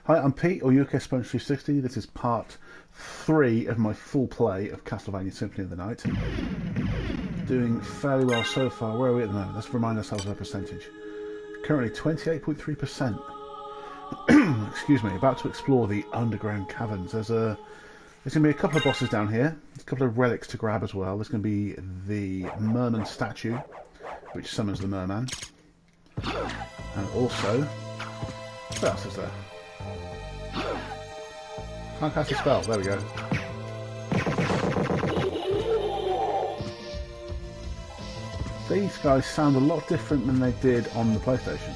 Hi, I'm Pete, or UK Sponge 360. This is part 3 of my full play of Castlevania Symphony of the Night. Doing fairly well so far. Where are we at the moment? Let's remind ourselves of our percentage. Currently 28.3%. Excuse me, about to explore the underground caverns. There's going to be a couple of bosses down here, a couple of relics to grab as well. There's going to be the merman statue, which summons the merman. And also, what else is there? Can't cast a spell, there we go. These guys sound a lot different than they did on the PlayStation.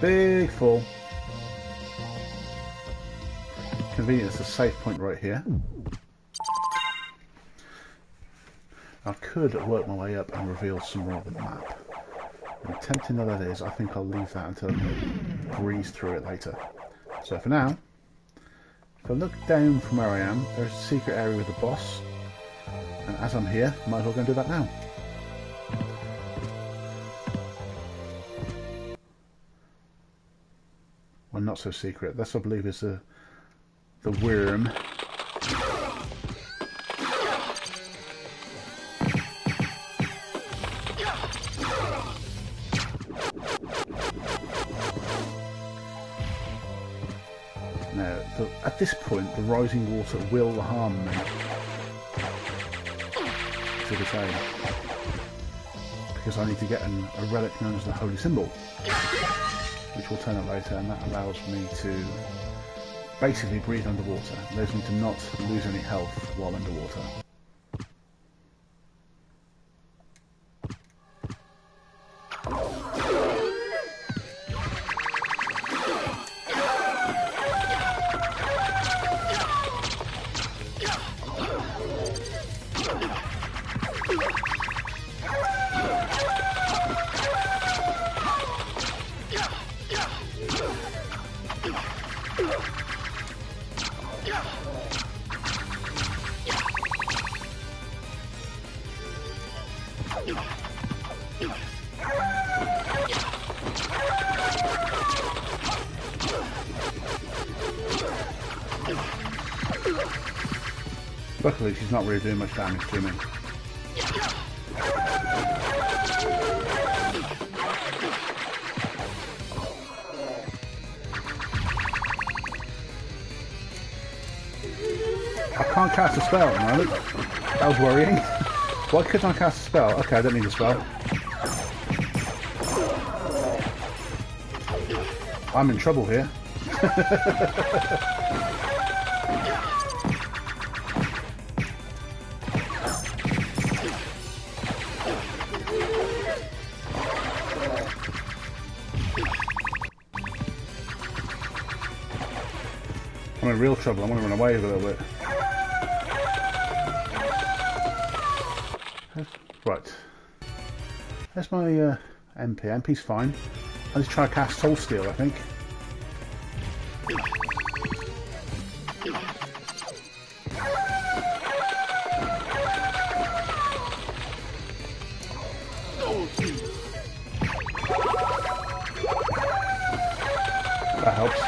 Big fall. Convenient, it's a save point right here. I could work my way up and reveal some more of the map. And tempting though that is, I think I'll leave that until I can breeze through it later. So for now, if I look down from where I am, there's a secret area with a boss. And as I'm here, I might as well go and do that now. Well, not so secret. This, I believe, is the worm. Now, at this point, the rising water will harm me. To the same. Because I need to get a relic known as the Holy Symbol, which we'll turn up later, and that allows me to basically breathe underwater. It allows me to not lose any health while underwater. Luckily, she's not really doing much damage to me. I can't cast a spell at the moment. That was worrying. Why couldn't I cast a spell? Okay, I don't need a spell. I'm in trouble here. I'm in real trouble. I want to run away a little bit. Right. There's my MP. MP's fine. I'll just try to cast Soul Steel, I think. That helps.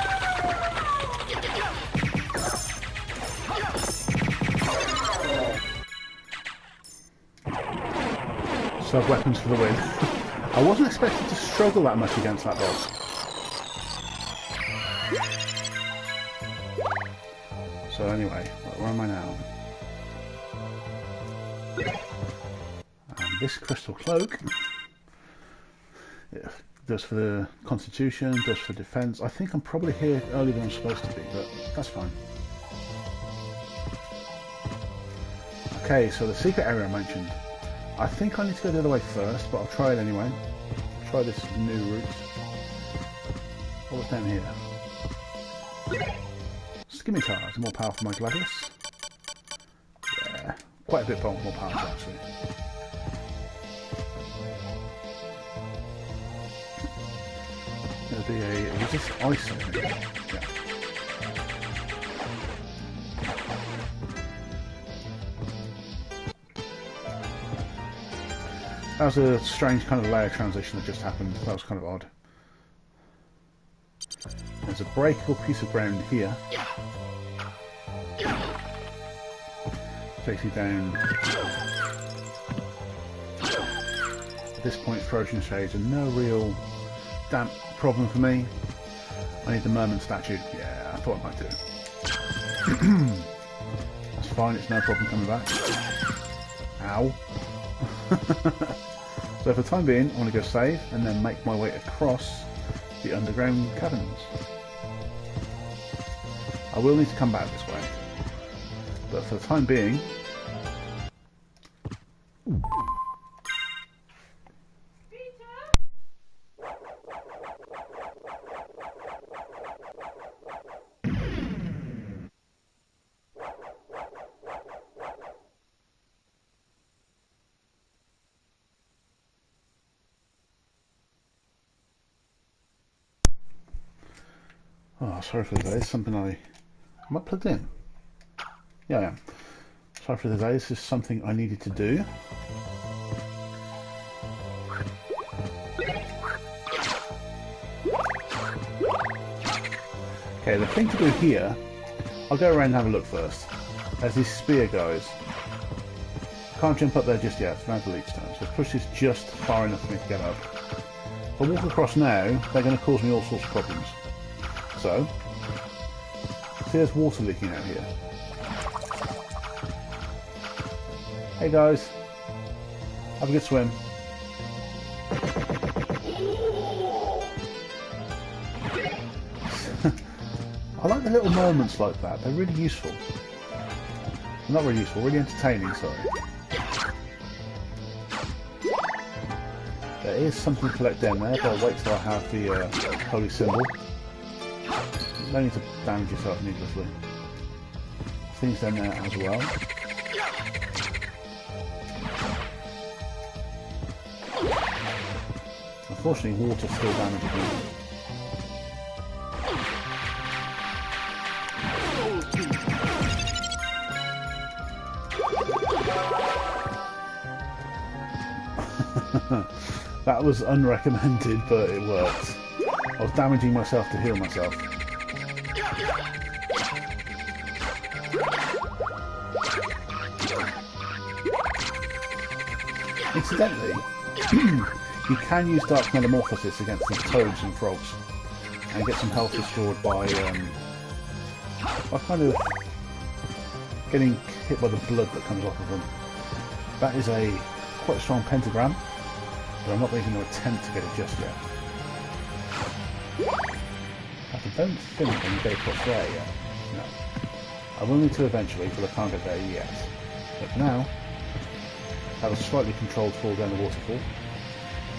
So weapons for the win. I wasn't expecting to struggle that much against that boss. So anyway, where am I now? And this crystal cloak, it does for the constitution, does for defense. I think I'm probably here earlier than I'm supposed to be, but that's fine. Okay, so the secret area I mentioned. I think I need to go the other way first, but I'll try it anyway. Try this new route. What was down here? Scimitar is more powerful than my Gladius. Yeah, quite a bit more powerful actually. There'll be a resist ice, I think. Yeah. That was a strange kind of layer transition that just happened. That was kind of odd. There's a breakable piece of ground here. Takes you down. At this point, frozen shades are no real damp problem for me. I need the merman statue. Yeah, I thought I might do. That's fine, it's no problem coming back. Ow. So for the time being, I want to go save and then make my way across the underground caverns. I will need to come back this way, but for the time being, oh, sorry for the delay. Something am I plugged in? Yeah, I am. Sorry for the delay. This is something I needed to do. Okay, the thing to do here, I'll go around and have a look first. As these spear guys. Can't jump up there just yet, it's around the leech time. So push this just far enough for me to get up. If I walk across now, they're going to cause me all sorts of problems. So, see there's water leaking out here. Hey guys, have a good swim. I like the little moments like that, they're really useful. Not really useful, really entertaining, sorry. There is something to collect down there, but I'll wait till I have the holy symbol. No need to damage yourself needlessly. Things down there as well. Unfortunately, water still damages me. That was unrecommended, but it worked. I was damaging myself to heal myself. Incidentally, you can use Dark Metamorphosis against the toads and frogs and get some health restored by kind of getting hit by the blood that comes off of them. That is a quite strong pentagram, but I'm not even going to attempt to get it just yet. I don't think I can get across there yet. No. I will need to eventually, but I can't get there yet. But for now, have a slightly controlled fall down the waterfall.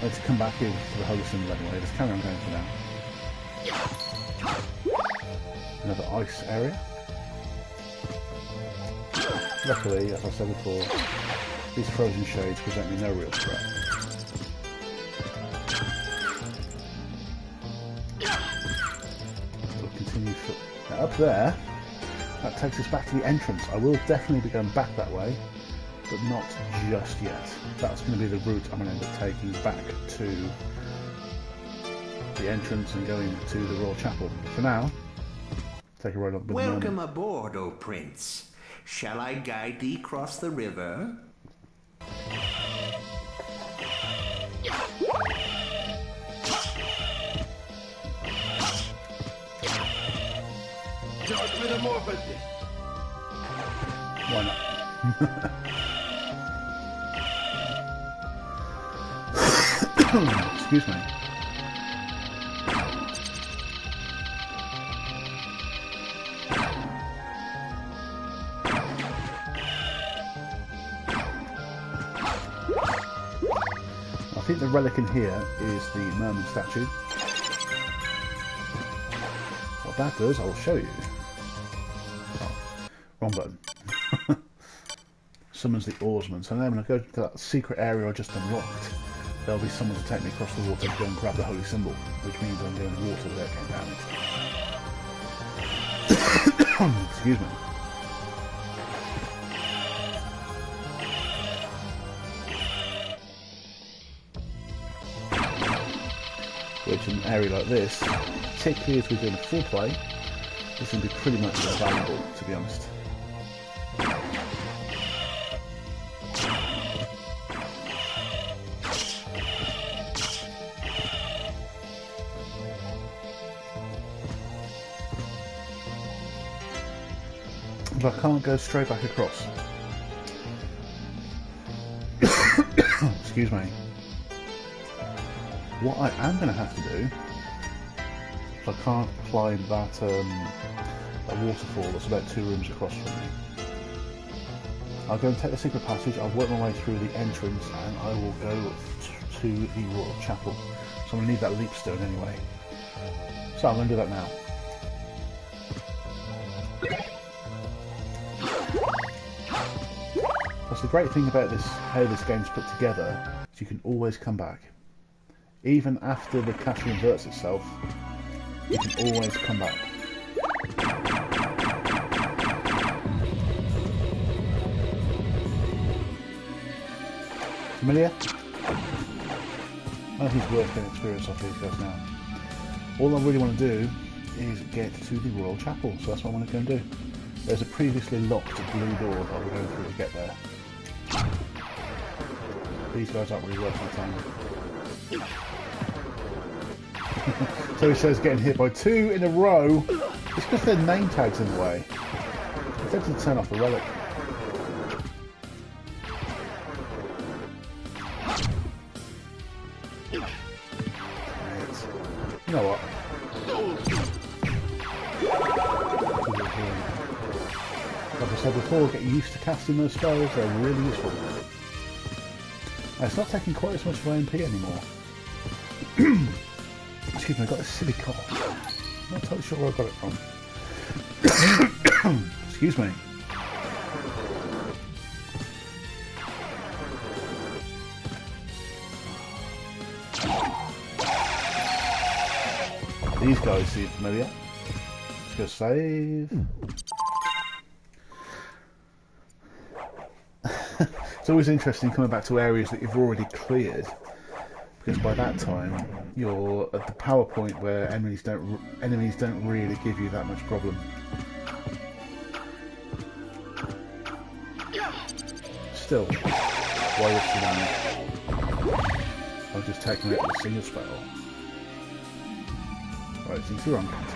Let's come back in for the holy symbol anyway. Let's carry on going for now. Another ice area. Luckily, as I said before, these frozen shades present me no real threat. We'll continue now up there. That takes us back to the entrance. I will definitely be going back that way, but not just yet. That's going to be the route I'm going to end up taking back to the entrance and going to the Royal Chapel. For now, take a ride up with Welcome aboard, O Prince. Shall I guide thee across the river? Why not? Excuse me. I think the relic in here is the merman statue. What that does, I'll show you. Oh, wrong button. Summons the oarsman. So now when I go to that secret area I just unlocked, there'll be someone to take me across the water to go and grab the holy symbol, which means I'm going to water without getting damaged. Excuse me. which in an area like this, particularly if we're doing a full play, this will be pretty much invaluable, to be honest. But I can't go straight back across. Excuse me. What I am going to have to do, I can't climb that waterfall that's about 2 rooms across from me. I'll go and take the secret passage, I'll work my way through the entrance, and I will go to the Royal Chapel. So I'm going to need that leap stone anyway. So I'm going to do that now. That's the great thing about this, how this game's put together, is you can always come back. Even after the castle inverts itself, you can always come back. Familiar? I think it's worth getting experience off these guys now. All I really want to do is get to the Royal Chapel, so that's what I want to go and do. There's a previously locked blue door that I'll be going through to get there. These guys aren't really worth my time. So he says getting hit by 2 in a row. It's because their name tags in the way. I tempted to turn off the relic. You know what? Like I said before, get used to casting those spells, they're really useful. It's not taking quite as much of my MP anymore. Excuse me, I got this silly cough. I'm not totally sure where I got it from. Excuse me. These guys seem familiar. Let's go save. It's always interesting coming back to areas that you've already cleared, because by that time you're at the power point where enemies don't really give you that much problem. Still, why risk the damage? I'll just take them out with a single spell. Right, so you see where I'm going to.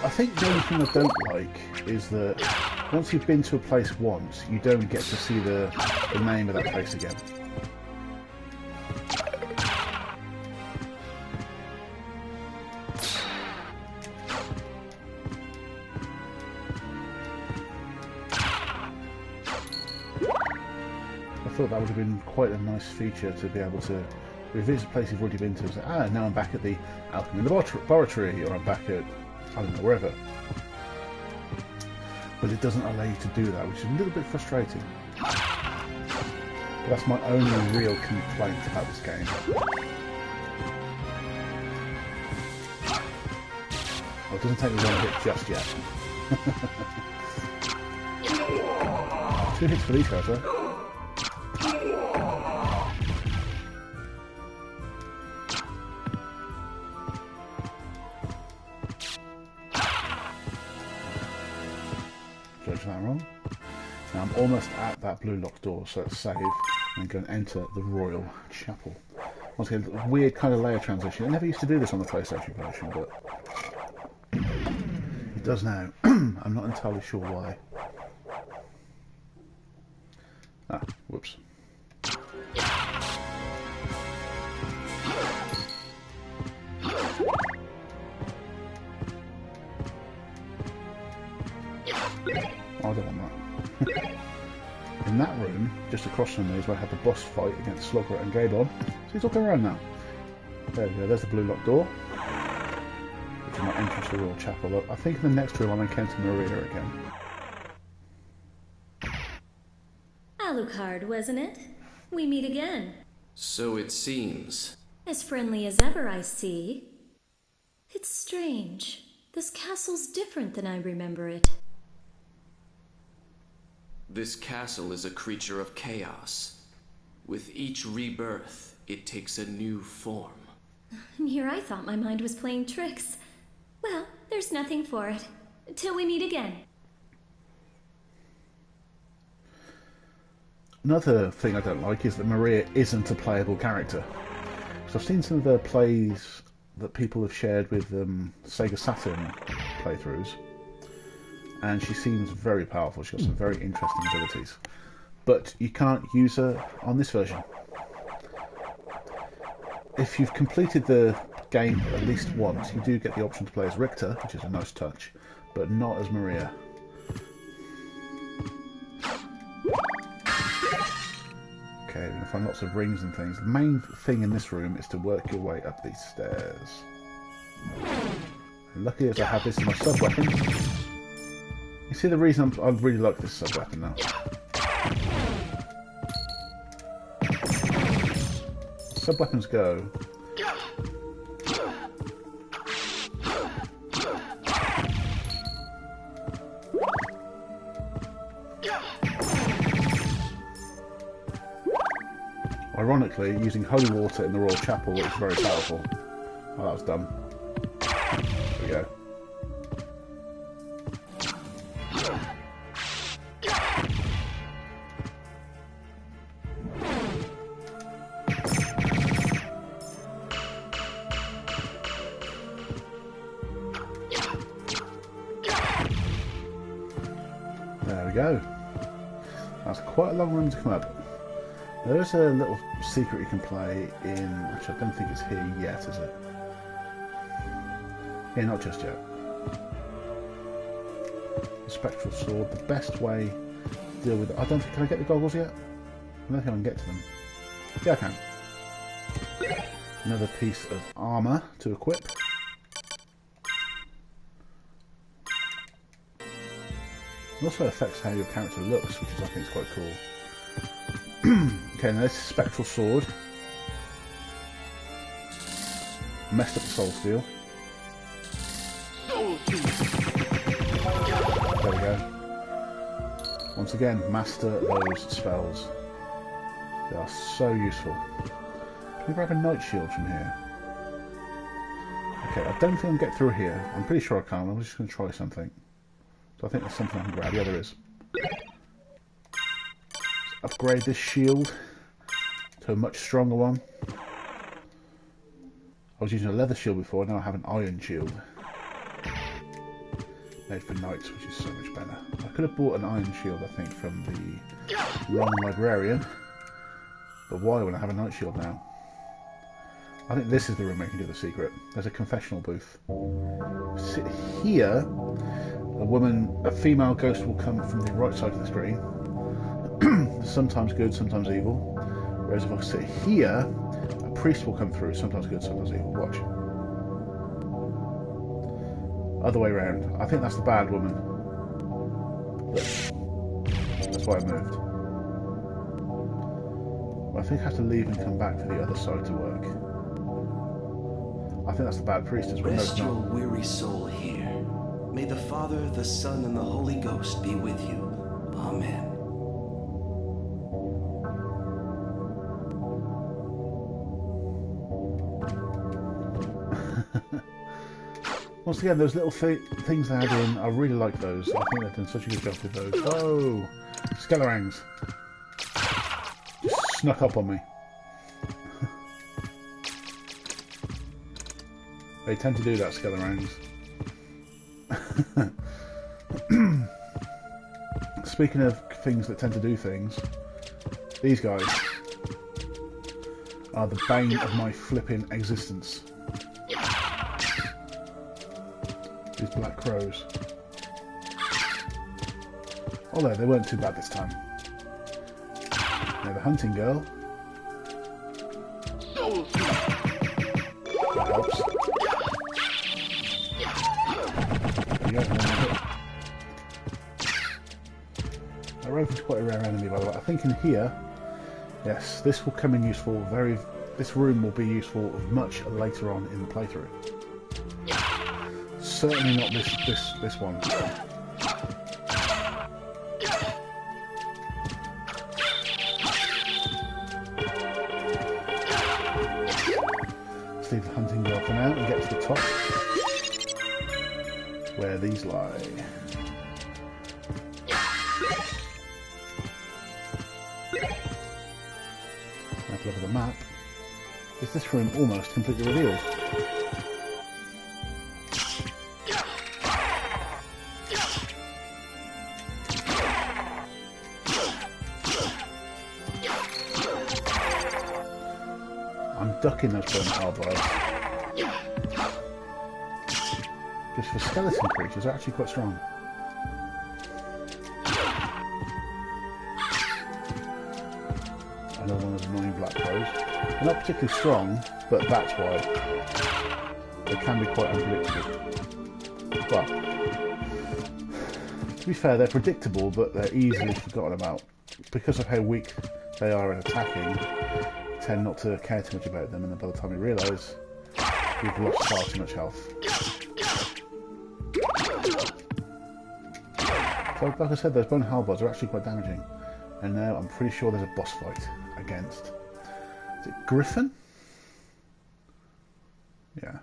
I think the only thing I don't like is that once you've been to a place once, you don't get to see the name of that place again. I thought that would have been quite a nice feature to be able to revisit a place you've already been to and say, ah, now I'm back at the Alchemy Laboratory, or I'm back at, I don't know, wherever. But it doesn't allow you to do that, which is a little bit frustrating. But that's my only real complaint about this game. Well, it doesn't take me 1 hit just yet. 2 hits for these guys, though. Judge that wrong. Now I'm almost at that blue locked door, so let's save and go and enter the Royal Chapel. Once again, a weird kind of layer transition. I never used to do this on the PlayStation version, but it does now. I'm not entirely sure why. Ah, whoops. Oh, I don't want that. In that room, just across from me, is where I had the boss fight against Slugger and Gabon. So he's looking around now. There we go, there's the blue locked door, which is my entrance to the Royal Chapel. I think in the next room I'll encounter Maria again. Alucard, wasn't it? We meet again. So it seems. As friendly as ever, I see. It's strange. This castle's different than I remember it. This castle is a creature of chaos. With each rebirth, it takes a new form. And here I thought my mind was playing tricks. Well, there's nothing for it. Till we meet again. Another thing I don't like is that Maria isn't a playable character. So I've seen some of the plays that people have shared with Sega Saturn playthroughs, and she seems very powerful. She's got some very interesting abilities. But you can't use her on this version. If you've completed the game at least once, you do get the option to play as Richter, which is a nice touch, but not as Maria. Okay, we're going to find lots of rings and things. The main thing in this room is to work your way up these stairs. And lucky as I have this as my sub-weapon. You see the reason I really like this sub-weapon now. Sub-weapons go. Ironically, using holy water in the Royal Chapel is very powerful. Oh, that was dumb. There we go. There we go. That's quite a long room to come up. There's a little secret you can play in... Actually, I don't think it's here yet, is it? Yeah, not just yet. The spectral sword. The best way to deal with it... I don't think... Can I get the goggles yet? I don't think I can get to them. Yeah, I can. Another piece of armour to equip. It also affects how your character looks, which is, I think, is quite cool. Okay, now this is spectral sword. Messed up the soul steel. There we go. Once again, master those spells. They are so useful. Can we grab a night shield from here? Okay, I don't think I can get through here. I'm pretty sure I can. I'm just going to try something. So I think there's something I can grab. Yeah, there is. Upgrade this shield to a much stronger one. I was using a leather shield before, now I have an iron shield. Made for knights, which is so much better. I could have bought an iron shield, I think, from the wrong librarian. But why when I have a knight shield now? I think this is the room where you can do the secret. There's a confessional booth. Sit here. A female ghost will come from the right side of the screen. Sometimes good, sometimes evil. Whereas if I sit here, a priest will come through, sometimes good, sometimes evil. Watch. Other way around. I think that's the bad woman. That's why I moved. I think I have to leave and come back for the other side to work. I think that's the bad priest as well. Rest your weary soul here. May the Father, the Son, and the Holy Ghost be with you. Amen. Once again, those little things they add in, I really like those. I think they've done such a good job with those. Oh! Skellerangs! Just snuck up on me. They tend to do that, Skellerangs. Speaking of things that tend to do things, these guys are the bane of my flipping existence. These black crows. Although they weren't too bad this time. Now the hunting girl. That helps. There you go. A rope is quite a rare enemy, by the way. I think in here, yes, this will come in useful. This room will be useful much later on in the playthrough. Certainly not this one. top, where these lie. Have a look at the map. Is this room almost completely revealed? I'm ducking those burnt halberds. Just for skeleton creatures, they're actually quite strong. Another one of those annoying black crows. They're not particularly strong, but that's why. They can be quite unpredictable. Well, to be fair, they're predictable, but they're easily forgotten about. Because of how weak they are at attacking, I tend not to care too much about them, and then by the time you realise, you've lost far too much health. So, like I said, those bone halberds are actually quite damaging. And now I'm pretty sure there's a boss fight against... Is it Griffin? Yeah.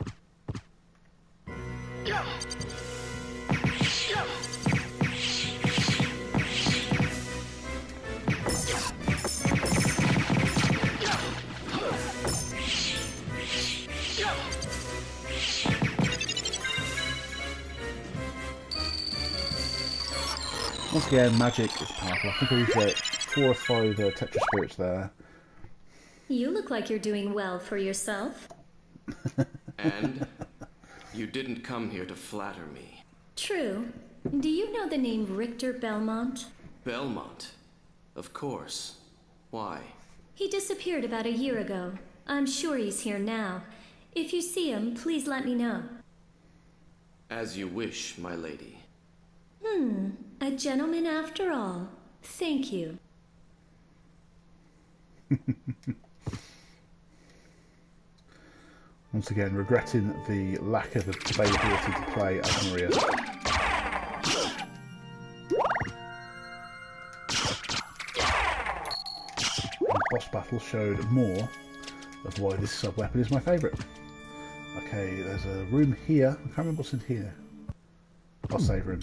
Once again, magic is powerful. I think I used 4 or 5 Tetra Spirits there. You look like you're doing well for yourself. And you didn't come here to flatter me. True. Do you know the name Richter Belmont? Belmont? Of course. Why? He disappeared about a year ago. I'm sure he's here now. If you see him, please let me know. As you wish, my lady. A gentleman after all. Thank you. Once again, regretting the lack of availability to play as Maria. The boss battle showed more of why this sub-weapon is my favourite. Okay, there's a room here. I can't remember what's in here. I'll save room.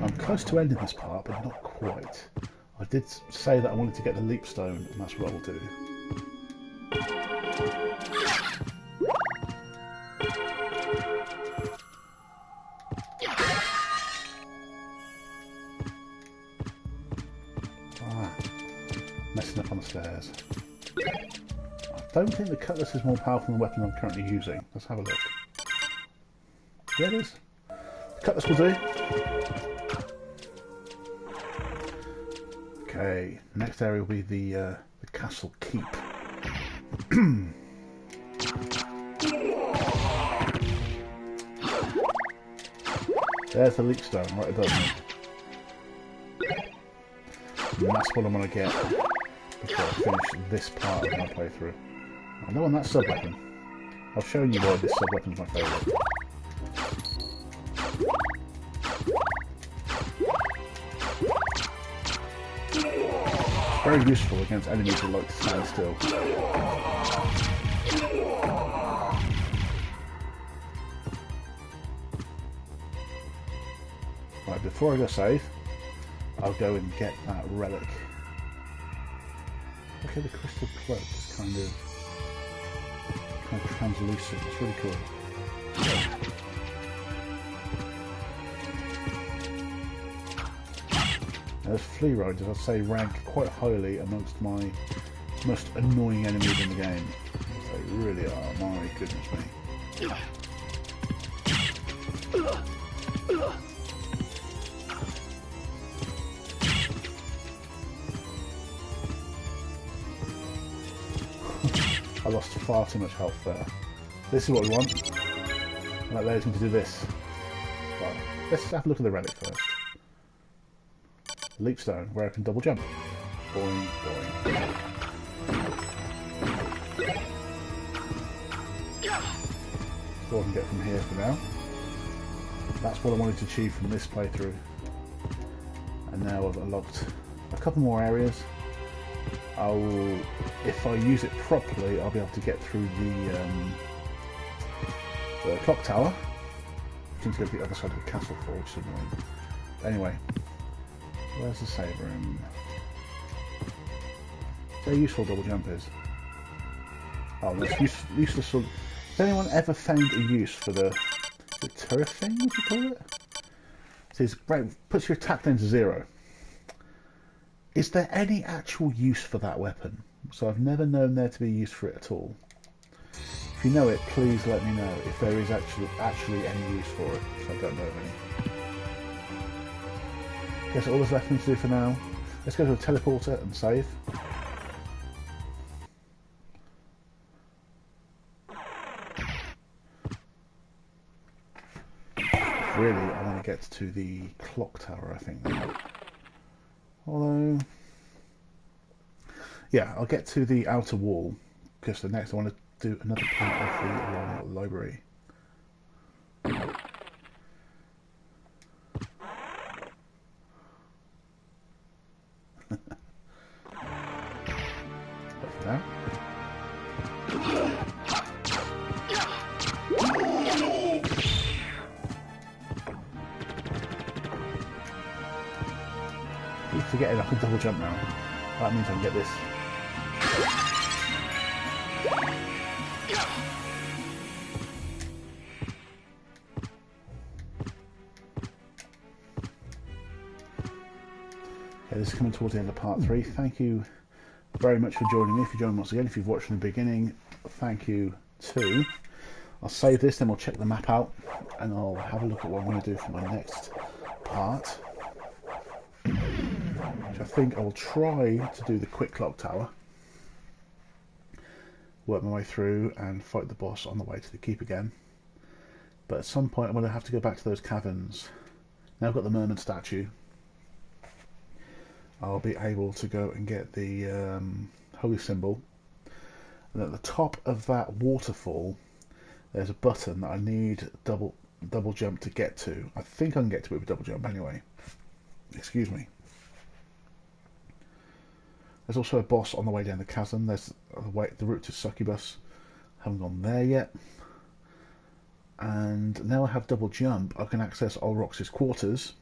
I'm close to ending this part, but not quite. I did say that I wanted to get the leap stone, and that's what I'll do. Messing up on the stairs. I don't think the cutlass is more powerful than the weapon I'm currently using. Let's have a look. Yeah, it is. The cutlass will do. Okay, next area will be the castle keep. There's the leak stone, right above me. And that's what I'm going to get before I finish this part of my playthrough. I know on that sub-weapon. I've shown you why this sub-weapon is my favourite. Very useful against enemies who like to stand still. Right, before I go save, I'll go and get that relic. Okay, the crystal cloak is kind of translucent. It's really cool. Those flea riders, I'd say, rank quite highly amongst my most annoying enemies in the game. They really are, my goodness me. I lost far too much health there. This is what we want. And that allows me to do this. Right, let's have a look at the relic first. Leap stone, where I can double jump. Boing, boing. That's all I can get from here for now. That's what I wanted to achieve from this playthrough. And now I've unlocked a couple more areas. If I use it properly, I'll be able to get through the clock tower. I seem to go to the other side of the castle for, which is annoying. Anyway, where's the save room? How useful double jump is. Oh, that's useless. Has anyone ever found a use for the turret thing? Would you call it? It says, puts your attack down to 0. Is there any actual use for that weapon? So I've never known there to be use for it at all. If you know it, please let me know if there is actually any use for it. So I don't know of any. Guess all that's left for me to do for now. Let's go to a teleporter and save. Really, I want to get to the clock tower, I think. Although, yeah, I'll get to the outer wall, because the next I want to do another part of the library. But for now. I keep forgetting I can double jump now. That means I can get this. Okay, this is coming towards the end of part 3. Thank you very much for joining me. If you join once again, if you've watched from the beginning, thank you too. I'll save this, then we'll check the map out, and I'll have a look at what I'm going to do for my next part. Which I think I will try to do the quick clock tower. Work my way through and fight the boss on the way to the keep again. But at some point I'm going to have to go back to those caverns. Now I've got the merman statue, I'll be able to go and get the holy symbol. And at the top of that waterfall there's a button that I need double jump to get to. I think I can get to it with double jump anyway. Excuse me. There's also a boss on the way down the chasm. There's the route to Succubus. Haven't gone there yet. And now I have double jump, I can access Olrox's quarters.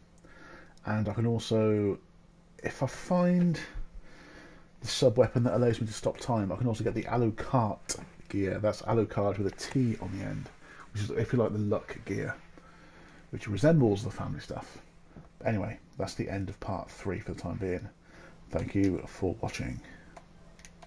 And I can also, if I find the sub-weapon that allows me to stop time, I can also get the Alucard gear. That's Alucard with a T on the end, which is, if you like, the luck gear, which resembles the family stuff. But anyway, that's the end of part 3 for the time being. Thank you for watching.